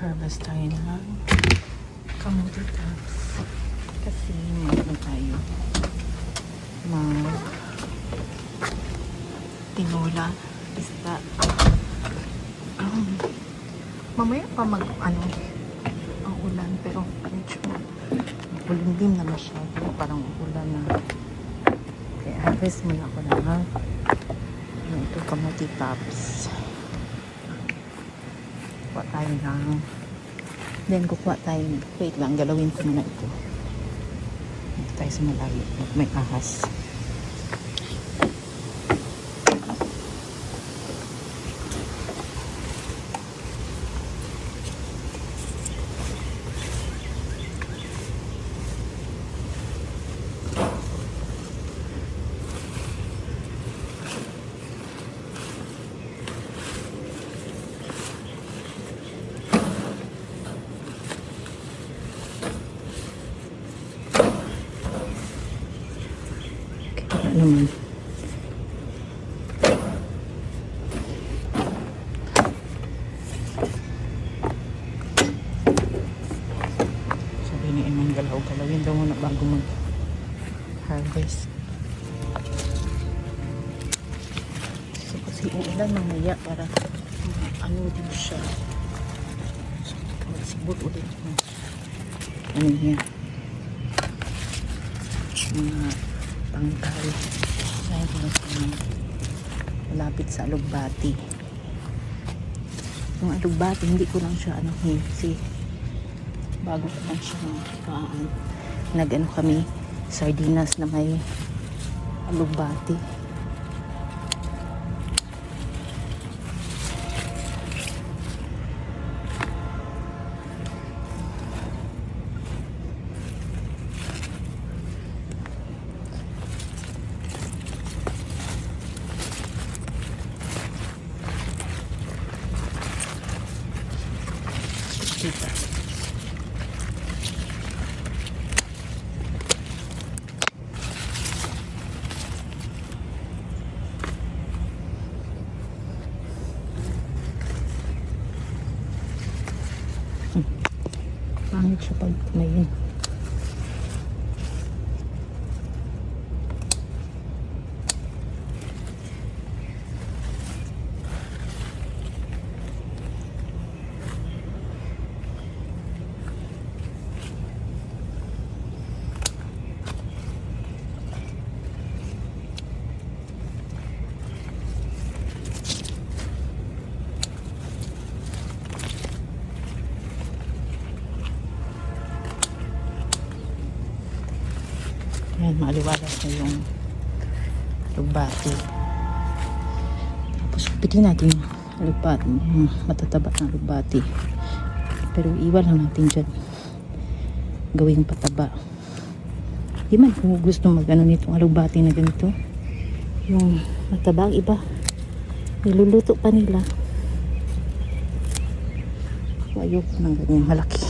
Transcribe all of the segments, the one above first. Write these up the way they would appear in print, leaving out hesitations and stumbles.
Harvest tayo ng kamuti tops. Kasi mag tayo tinola isda. Mamaya pa ang ulan, pero medyo bulimdim na masyado, parang ulan na. Kaya harvest muna ako na ito kamuti tops. Kuha tayo ng kukuha tayo, wait lang, galawin ko muna ito. Dito tayo sa malayo, may ahas. Naman. Sabi ni Eman, galaw-galawin daw muna bago mag-harvest. So, kasi uulan mamaya para din siya. So, magsibot ulit ng niya. Mga tangkal. Dahil ko malapit sa alugbati. Yung alugbati, hindi ko lang siya kasi bago ko lang siya nag kami sardinas na may alugbati. Kita. Pangit siya pag kumain. Ayan, maliwalas na yung alugbati. Tapos pitin natin yung alugbati, yung matataba na alugbati. Pero iwan lang natin dyan. Gawing pataba. Di man kung gusto nitong alugbati na ganito. Yung mataba, iba. Niluluto pa nila. Ayoko ng ganyang malaki.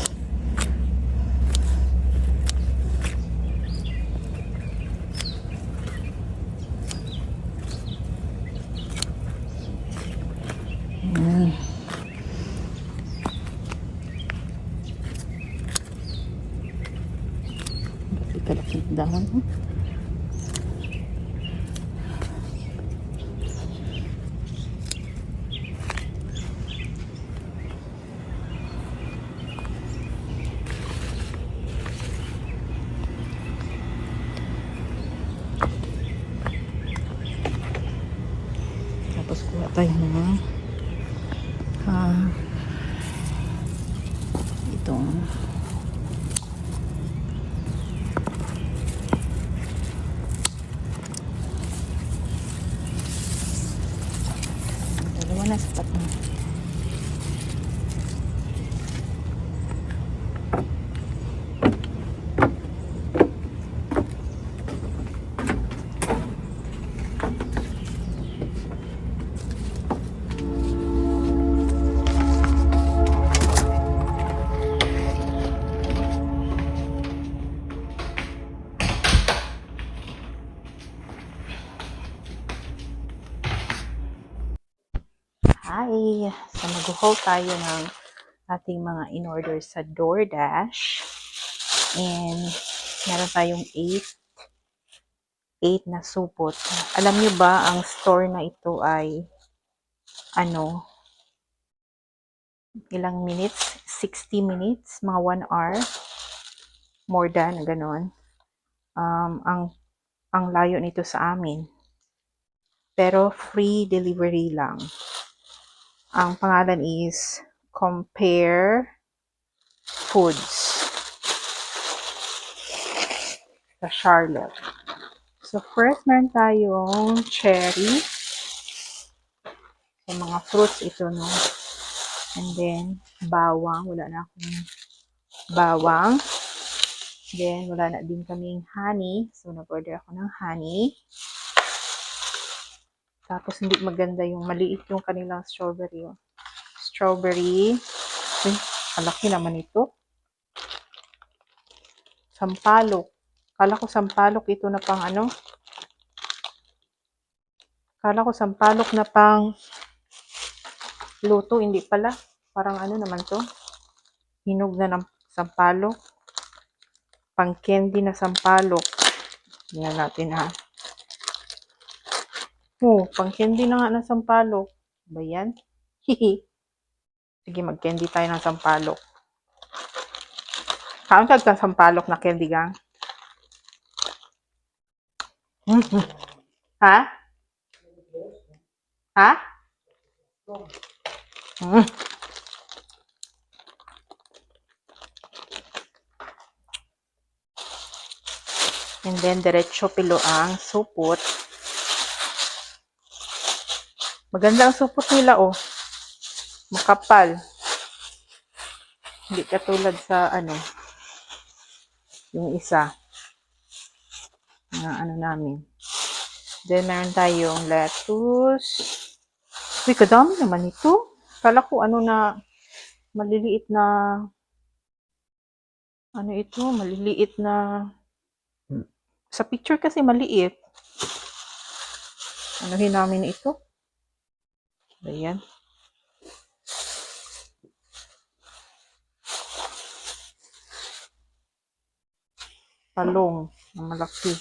Kalaking dahon. Tapos kuha tayo ng itong dalawa na sapat na. Hi! So, mag-haul tayo ng ating mga in-order sa DoorDash. And, meron tayong 8 na supot. Alam nyo ba, ang store na ito ay, ilang minutes? 60 minutes? Mga 1 hour? More than, ganon. Ang layo nito sa amin. Pero, free delivery lang. Ang pangalan is Compare Foods sa Charlotte. So, first, meron tayong cherry. So, mga fruits ito, no? And then, bawang. Wala na akong bawang. Then, wala na din kaming honey. So, nag-order ako ng honey. Tapos, hindi maganda yung maliit yung kanilang strawberry. Oh. Strawberry. Uy, malaki naman ito. Sampalok. Kala ko sampalok ito na pang ano. Kala ko sampalok na pang luto. Hindi pala. Parang ano naman to. Hinog na ng sampalok. Pang candy na sampalok. Tingnan natin ha. Oh, pang candy na nga ng sampalok. Ba yan? Hihi. Sige, mag-candy tayo ng sampalok. Kaon ka sampalok na candy gang? Ha? Ha? Mm. And then, diretso pilo ang supot. Maganda ang supot nila, oh. Makapal. Hindi katulad sa, yung isa. Na namin. Then, meron tayong lettuce. Uy, kadami naman ito. Kala ko, maliliit na, maliliit na, sa picture kasi maliit. Anuhin namin ito. Ayan. Talong na malaki.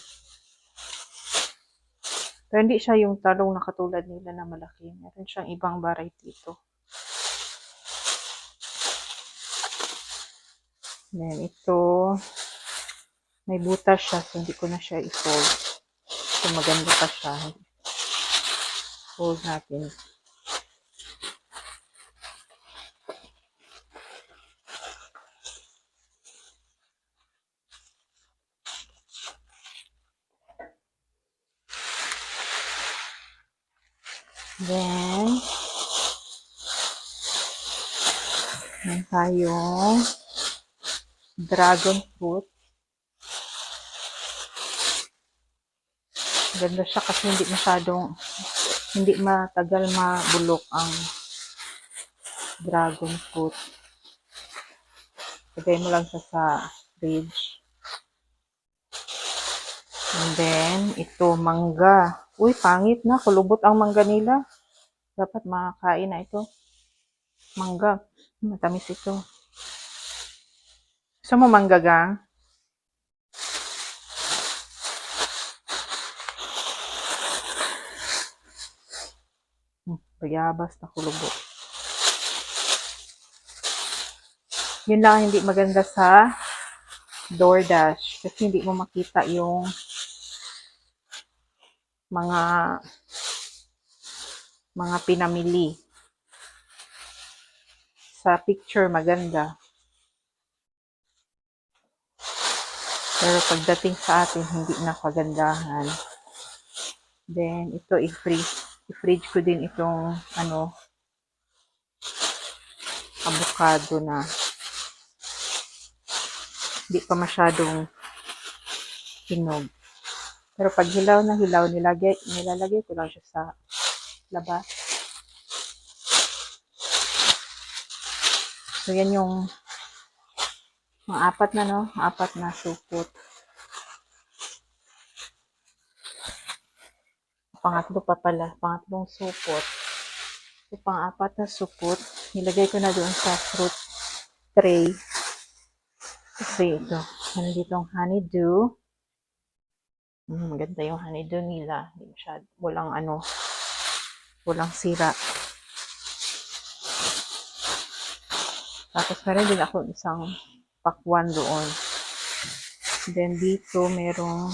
Pero hindi siya yung talong na katulad nila na malaki. Meron siyang ibang variety ito. Then ito, may butas siya, so hindi ko na siya i-fold. So maganda pa siya. Fold natin. Then, meron tayong dragon fruit. Ganda siya kasi hindi matagal mabulok ang dragon fruit. Lagay mo lang siya sa fridge. And then, ito, mangga. Uy, pangit na. Kulubot ang mangga nila. Dapat makakain na ito. Mangga. Matamis ito. Gusto mo mangga, gang? Bayabas na kulubot. Yun lang hindi maganda sa DoorDash. Kasi hindi mo makita yung mga pinamili. Sa picture, maganda. Pero pagdating sa atin, hindi na kagandahan. Then, ito, i-fridge ko din itong, avocado na hindi pa masyadong hinog. Pero pag hilaw na hilaw, nilalagay ko lang siya sa labas. So, yan yung mga apat na supot. Pangatlong supot. So, pang-apat na supot, nilagay ko na doon sa fruit tray. Kasi ito, nandito ang honeydew. Maganda yung honeydew nila. Hindi masyad, walang sira. Tapos meron din ako isang pakwan doon. Then dito merong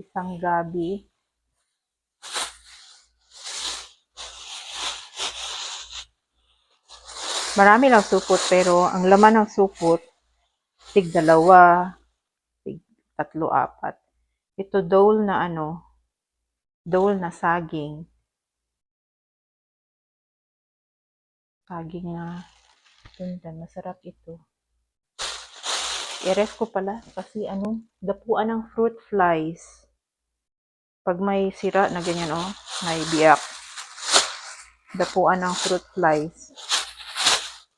isang gabi. Marami lang supot pero ang laman ng supot tig 2, tig 3, 4. Ito dole na saging. Saging na tundan, masarap ito. I-ref ko pala kasi dapuan ng fruit flies. Pag may sira na ganyan may biyak. Dapuan ng fruit flies.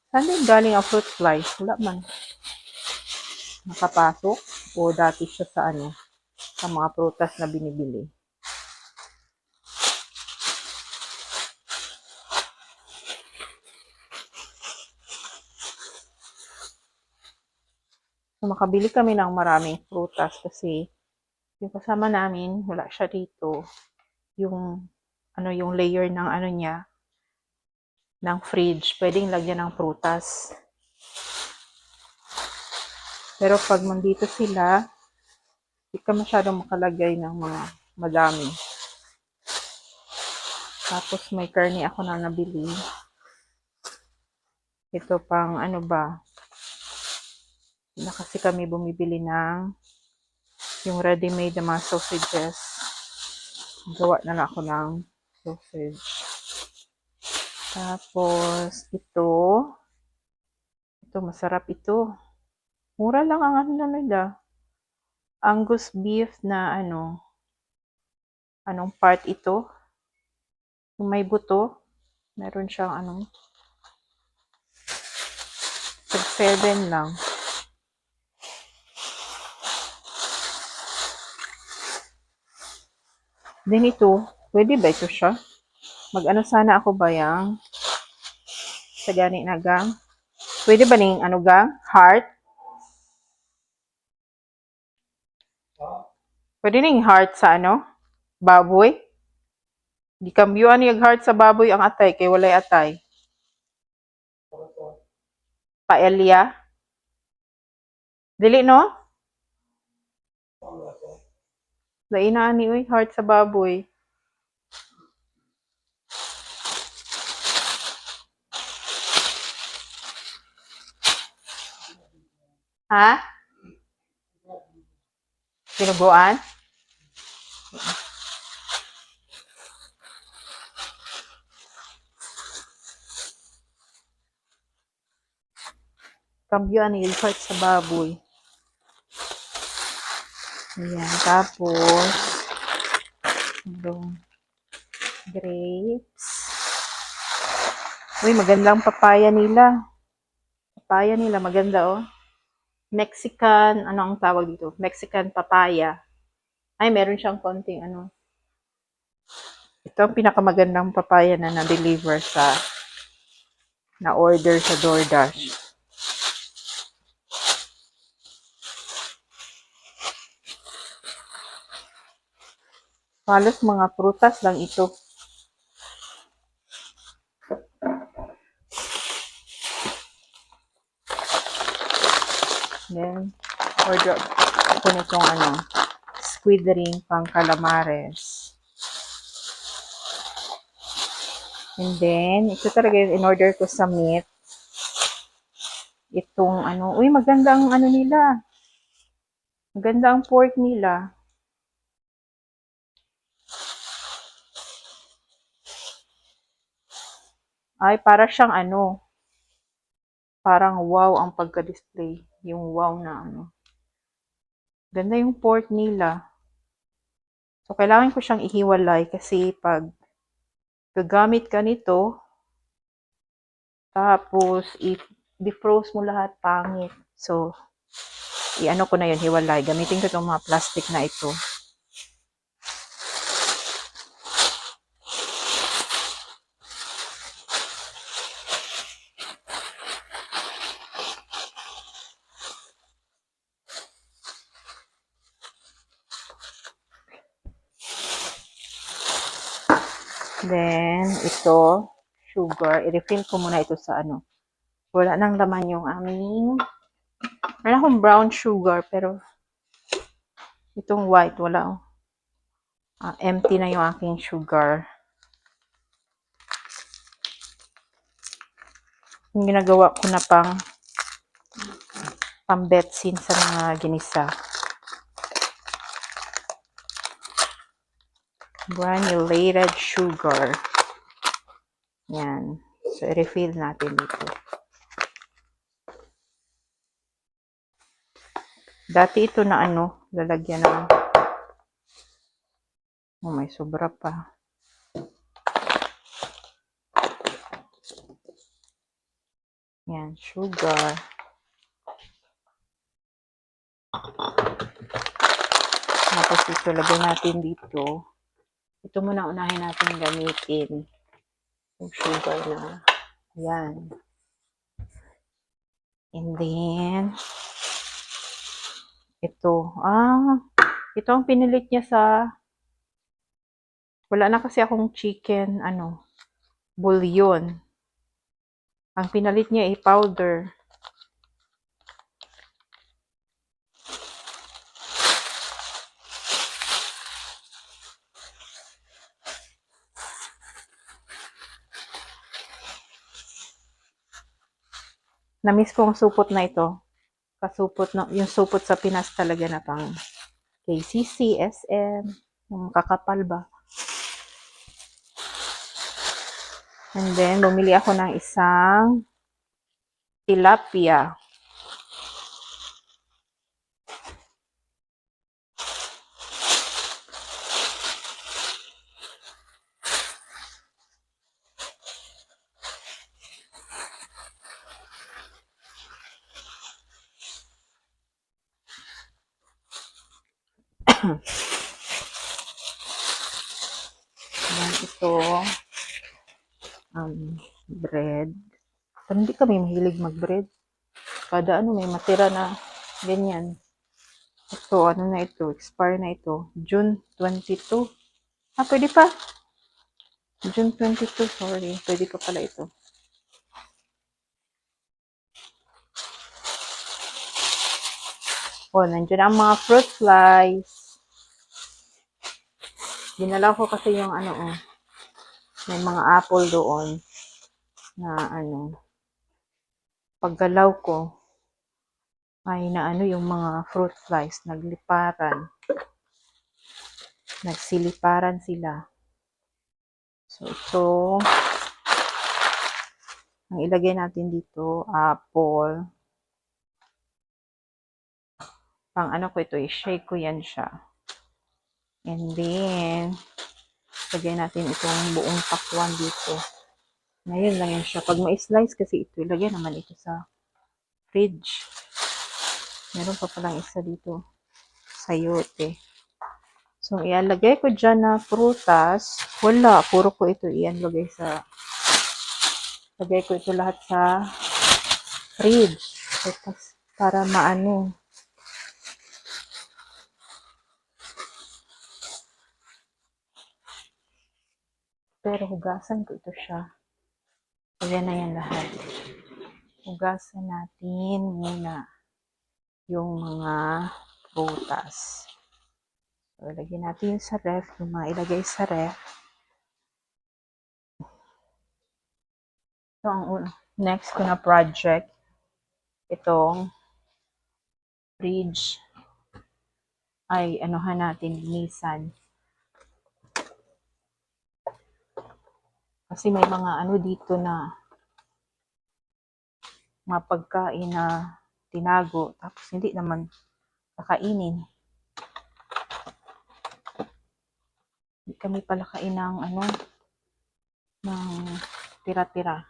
Saan din galing ang fruit flies? Wala man. Nakapasok o dati siya sa mga prutas na binibili. So, makabili kami ng maraming prutas kasi yung kasama namin, wala siya dito. Yung layer ng niya, ng fridge, pwedeng lagyan ng prutas. Pero pag nandito sila, hindi ka masyadong makalagay ng mga madami. Tapos may karne ako na nabili. Ito pang na kasi kami bumibili ng yung ready-made na mga sausages. Gawa na lang ako ng sausage. Tapos ito masarap ito. Mura lang ang nila. Angus beef na anong part ito? Yung may buto. Meron siyang 7 lang. Then ito, pwede ba ito siya? Sana ako ba yang sa gani na gang? Pwede ba ning gang? Heart? Pwede ning heart sa baboy? Di kambyuan yung heart sa baboy ang atay, kay walay atay. Paella? Dili no? Lain na ani heart sa baboy. Ha? Dinuguan? Kambyuan yung heart sa baboy. Ayan, tapos grapes. Uy, magandang papaya nila. Papaya nila, maganda Mexican, ang tawag dito? Mexican papaya. Ay, meron siyang konting Ito ang pinakamagandang papaya na na-deliver na-order sa DoorDash. Halos mga prutas lang ito. Then, order ako nitong squid ring pang calamares. And then, ito talaga yung in-order ko sa meat. Itong uy, maganda ang nila. Maganda ang pork nila. Ay, para siyang parang wow ang pagka-display. Yung wow na Ganda yung pork nila. So, kailangan ko siyang ihiwalay kasi pag gagamit ka nito, tapos i-defrost mo lahat, pangit. So, ko na yun, hiwalay. Gamitin ko itong mga plastic na ito. Then, ito, sugar. I-refill ko muna ito sa ano. Wala nang laman yung aming, wala akong brown sugar, pero itong white, wala. Empty na yung aking sugar. Yung ginagawa ko na pambetsin sa mga ginisa. Granulated sugar. Yan. So, i-refill natin dito. Dati ito na ano, lalagyan ng, oh, may sobra pa. Yan, sugar. Tapos ito, lagyan natin dito. Ito muna unahin natin gamitin. Yung sugar na. Yan. And then, ito. Ito ang pinilit niya sa, wala na kasi akong chicken, bouillon. Ang pinalit niya ay powder. Namiss ko ang supot na ito. Kasupot na, yung supot sa Pinas talaga na pang KCC, SM, yung kakapal ba. And then, bumili ako ng isang tilapia. Yan ito. Bread. Pero hindi kami mahilig mag-bread. Kada may matira na ganyan. Ito, na ito? Expire na ito. June 22. Pwede pa. June 22, sorry. Pwede pa pala ito. Nandiyan ang mga fruit flies. Dinala ko kasi yung may mga apple doon na paggalaw ko ay yung mga fruit flies nagliparan. Nagsiliparan sila. So, ito ang ilagay natin dito, apple. Pang ko ito, i-shake ko yan siya. And then, lagay natin itong buong pakwan dito. Ngayon lang yan siya. Pag ma-slice kasi ito, ilagay naman ito sa fridge. Meron pa palang isa dito. Sayote. So, ialagay ko dyan na prutas. Wala. Puro ko ito ialagay sa, lagay ko ito lahat sa fridge. Tapos, para maano. Pero hugasan ko ito siya. Ayan na yan lahat. Hugasan natin muna yung mga prutas. So, ilagay natin sa ref. Yung mga ilagay sa ref. So, ang next ko na project, itong fridge ay natin, linisan. Kasi may mga dito na mga pagkain na tinago, tapos hindi naman kakainin. Hindi kami pala kain ng ng tira-tira.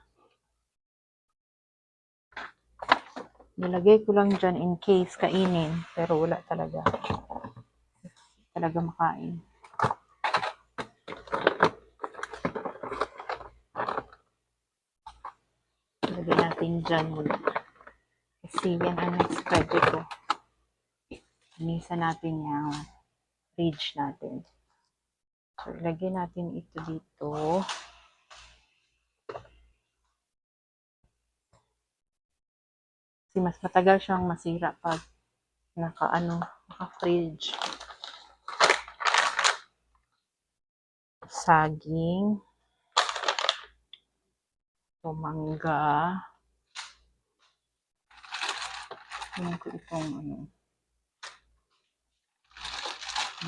Nilagay ko lang dyan in case kainin, pero wala talaga. Talaga makain. Lagay natin dyan muna. Kasi yan ang next project ko. Linisan natin yung fridge natin. So, So, ilagay natin ito dito. Kasi mas matagal siyang masira pag naka-fridge. Saging. Mangga. Tingnan ko itong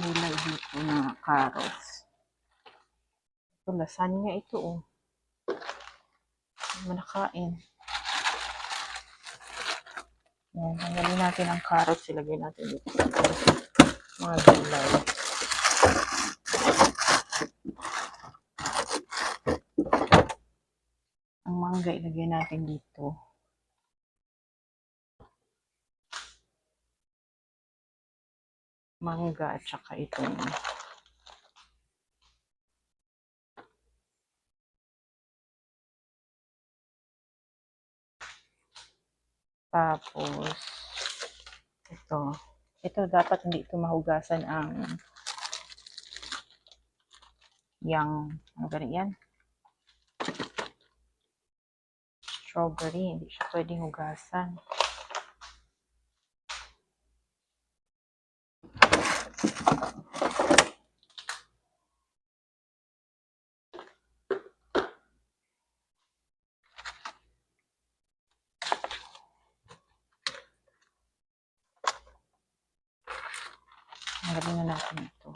gulay dito na carrots. Ito, lasagna ito, oh. Manakain. Yan, tanggalin natin ang carrots. Ilagay natin dito sa mga gulay. Ang mangga ilagay natin dito. Mangga at saka itong tapos ito dapat hindi ito mahugasan ang ano ganun yan? Strawberry, hindi siya pwedeng hugasan. Lagyan na natin ito.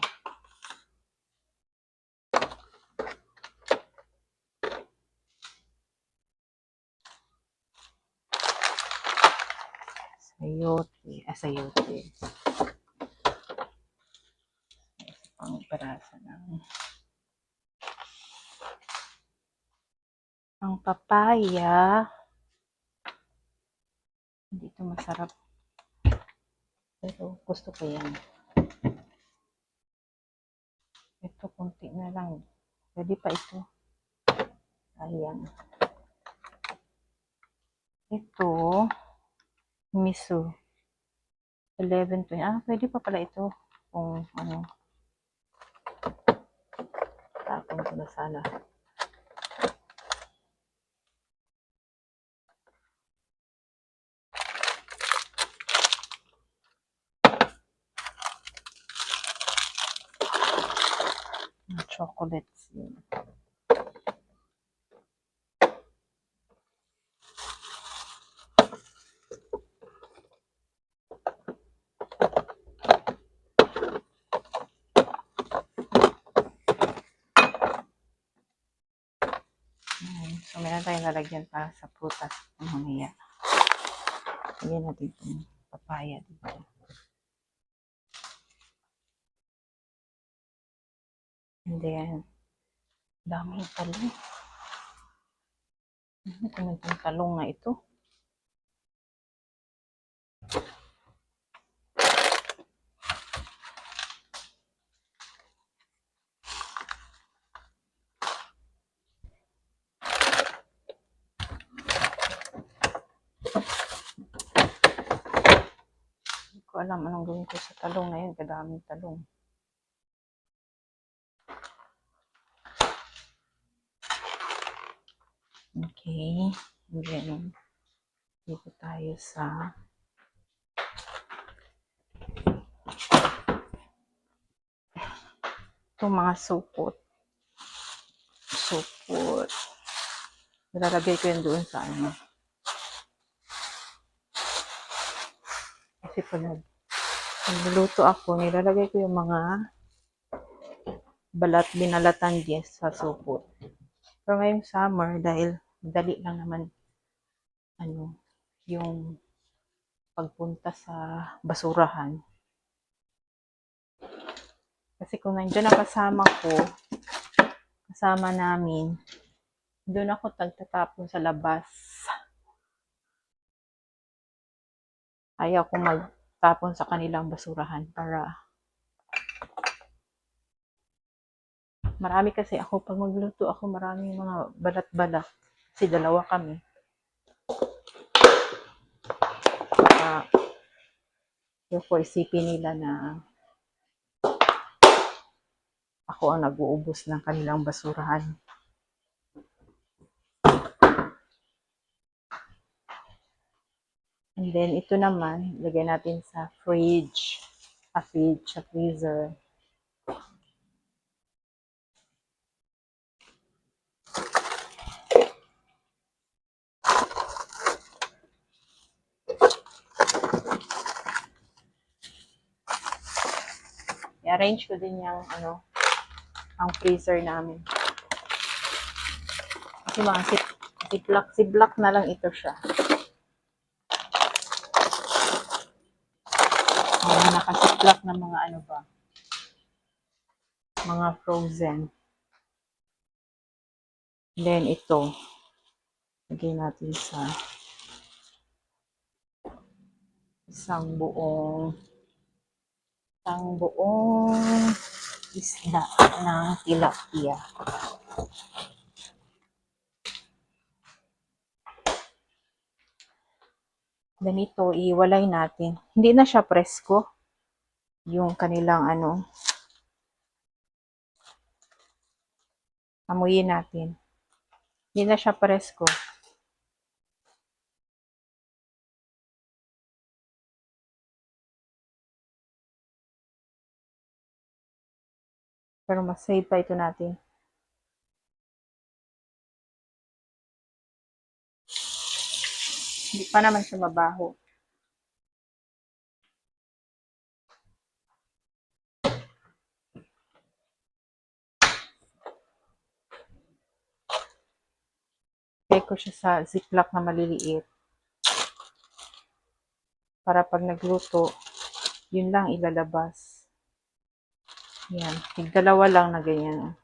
Sayote. Pang perasa ng ang papaya. Hindi ito masarap. Pero gusto ko yan. Ito, konti na lang. Pwede pa ito. Ayan. Ito, miso. 11.20. Pwede pa pala ito. Kung tapon ko na sana. Chocolates yun. So, meron tayong lalagyan para sa prutas ng mamaya. Lagyan natin itong papaya dito. And then, daming talong. Ito na itong talong na ito. Hindi ko alam anong gawin ko sa talong na yun. Kadaming talong. Okay. And then, dito tayo sa itong mga supot. Nilalagay ko yun doon sa Kasi pag nagluluto ako, nilalagay ko yung mga binalatan diyan sa supot. Pero ngayong summer, dahil dali lang naman yung pagpunta sa basurahan. Kasi kung nandiyan ang kasama namin, doon ako tagtatapon sa labas. Ayaw ko magtapon sa kanilang basurahan para marami kasi ako, pag magluto ako, maraming mga balat-balat. Kasi dalawa kami. Therefore, isipin nila na ako ako ang nag-uubos ng kanilang basurahan. And then, ito naman, lagay natin sa fridge. Sa freezer. I-arrange ko din yung, ang freezer namin. Kasi mga ziplock na lang ito siya. Mga nakasiplak na mga mga frozen. Then ito, lagay natin sa isang buong isda ng tilapia. Then ito, iwalay natin. Hindi na siya presko. Yung kanilang amuyin natin. Hindi na siya presko. Pero mas save pa ito natin. Hindi pa naman siya mabaho. Lagay ko siya sa ziplock na maliliit. Para pag nagluto, yun lang ilalabas. Yan. Dalawa lang na ganyan.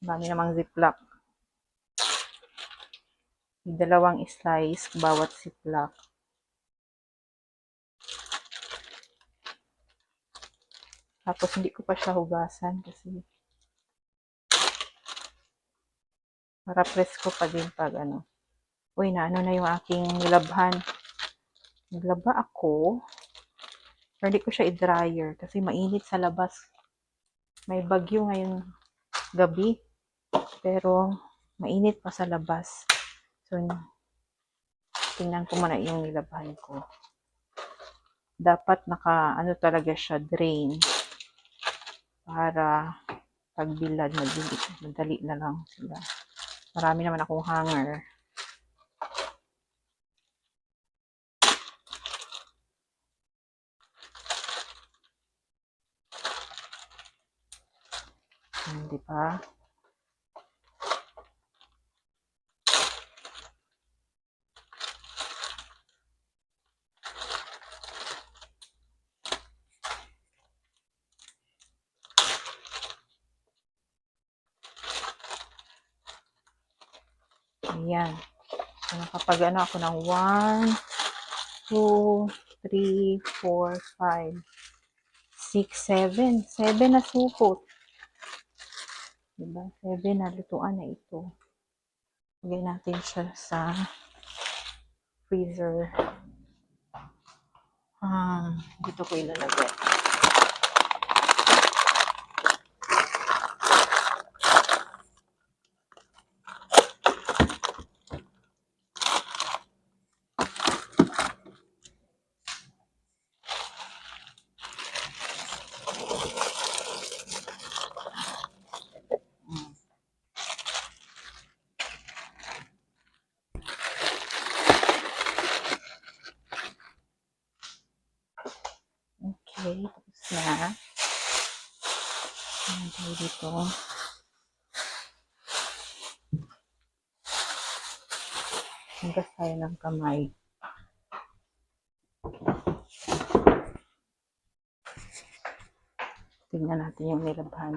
Dami namang ziplock. Dalawang slice bawat ziplock. Tapos hindi ko pa siya hugasan kasi para presko pa din pag Uy, na yung aking nilabhan. Naglaba ako. Pero hindi ko siya i-dryer kasi mainit sa labas. May bagyo ngayon gabi. Pero mainit pa sa labas. So, tingnan ko muna yung nilabhan ko. Dapat talaga siya drain. Para pagbilad, madali na lang sila. Marami naman akong hanger. Di ba? Ayan. So, nakapag ako ng 1, 2, 3, 4, 5, 6, 7. 7 na supot. Diba? 7 na lutuan na ito. Lagay natin siya sa freezer. Dito ko ilalagay. Okay, tapos na. Okay, dito. Hugas tayo ng kamay. Tingnan natin yung nilabhan.